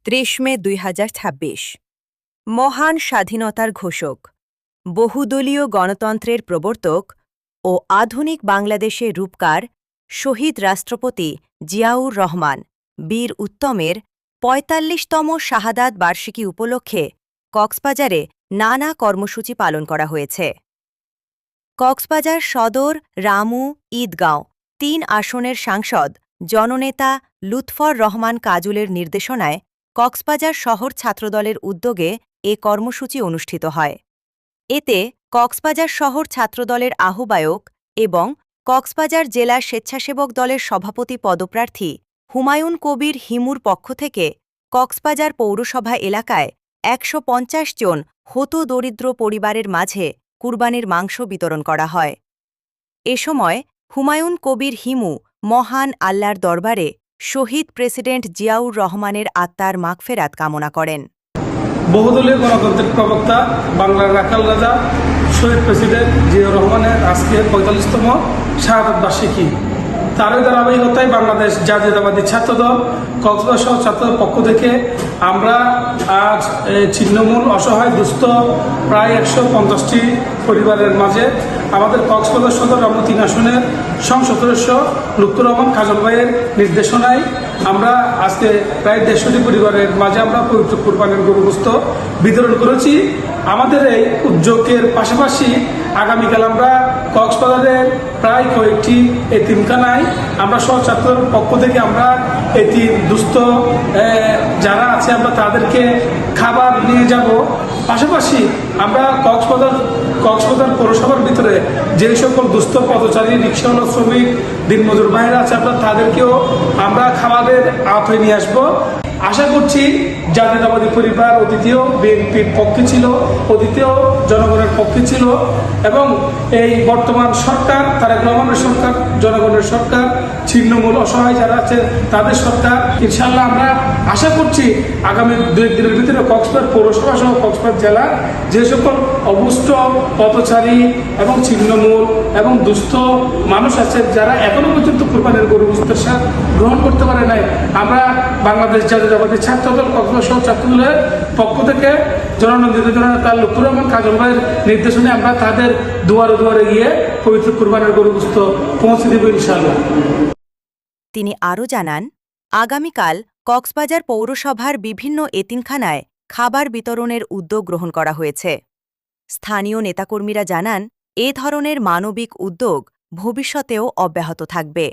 ৩০ মে ২০২৬ মহান স্বাধীনতার ঘোষক, বহুদলীয় গণতন্ত্রের প্রবর্তক ও আধুনিক বাংলাদেশের রূপকার শহীদ রাষ্ট্রপতি জিয়াউর রহমান বীর উত্তমের ৪৫তম শাহাদাত বার্ষিকী উপলক্ষে কক্সবাজারে নানা কর্মসূচি পালন করা হয়েছে। কক্সবাজার সদর রামু ঈদগাঁও ৩ আসনের সাংসদ জননেতা লুৎফর রহমান কাজুলের নির্দেশনায় কক্সবাজার শহর ছাত্রদলের উদ্যোগে এ কর্মসূচি অনুষ্ঠিত হয়। এতে কক্সবাজার শহর ছাত্রদলের আহ্বায়ক এবং কক্সবাজার জেলা স্বেচ্ছাসেবক দলের সভাপতি পদপ্রার্থী হুমায়ুন কবির হিমুর পক্ষ থেকে কক্সবাজার পৌরসভা এলাকায় ১৫০ জন হতদরিদ্র পরিবারের মাঝে কুরবানির মাংস বিতরণ করা হয়। এ সময় হুমায়ুন কবির হিমু মহান আল্লাহর দরবারে শহীদ প্রেসিডেন্ট জিয়াউর রহমানের আত্মার মাগফেরাত কামনা করেন। বহুদলীয় গণতন্ত্রের প্রবক্তা বাংলার রাখাল রাজা শহীদ প্রেসিডেন্ট জিয়াউর রহমানের আজকে ৪৫তম শাহাদাত বার্ষিকী। তারই ধারাবাহিকতায় বাংলাদেশ জাতীয়তাবাদী ছাত্রদল কক্সবাজার শহর ছাত্রদলের পক্ষ থেকে আমরা আজ ছিন্নমূল অসহায় দুস্থ প্রায় ১৫০টি পরিবারের মাঝে আমাদের কক্সবাজার সদর রামু ৩ আসনের সংসদ সদস্য লুৎফর রহমান কাজল ভাইয়ের নির্দেশনায় আমরা আজকে প্রায় ১৫০টি পরিবারের মাঝে আমরা পবিত্র কুরবানির গরু গোশত বিতরণ করেছি। আমাদের এই উদ্যোগের পাশাপাশি আগামীকাল আমরা কক্সবাজারের প্রায় কয়েকটি এতিমখানায় আমরা সহ ছাত্রদের পক্ষ থেকে আমরা এতিম দুস্থ যারা আছে আমরা তাদেরকে খাবার নিয়ে যাব। পাশাপাশি আমরা কক্সবাজার পৌরসভার ভিতরে যে সকল দুস্থ পথচারী রিক্সাওয়ালা শ্রমিক দিনমজুর ভাইরা আছে আমরা তাদেরকেও আমরা খাবারের আওতায় নিয়ে আসবো। আশা করছি জাতীয়তাবাদী পরিবার অতীতেও বিএনপির পক্ষে ছিল, অতীতেও জনগণের পক্ষে ছিল এবং এই বর্তমান সরকার তারেক রহমানের সরকার জনগণের সরকার, ছিন্নমূল অসহায় যারা আছে তাদের সরকার। ইনশাআল্লাহ আমরা আশা করছি আগামী ২ দিনের ভিতরে কক্সবাজার পৌরসভা সহ কক্সবাজার জেলার যে সকল অবুষ্ট পথচারী এবং ছিন্নমূল এবং দুস্থ মানুষ আছে যারা এখনো পর্যন্ত কুরবানির গরু গোশতের স্বাদ গ্রহণ করতে পারে নাই, আমরা বাংলাদেশ জাতীয়তাবাদী ছাত্রদল কক্সবাজার শহর ছাত্রদলের পক্ষ থেকে জননেতা জননেতা লুৎফর রহমান কাজল ভাইয়ের নির্দেশনে আমরা তাদের দুয়ারে দুয়ারে গিয়ে পবিত্র কুরবানির গরু গোশত পৌঁছে দেব ইনশাআল্লাহ। তিনি আরও জানান, আগামীকাল কক্সবাজার পৌরসভার বিভিন্ন এতিমখানায় খাবার বিতরণের উদ্যোগ গ্রহণ করা হয়েছে। স্থানীয় নেতাকর্মীরা জানান, এ ধরনের মানবিক উদ্যোগ ভবিষ্যতেও অব্যাহত থাকবে।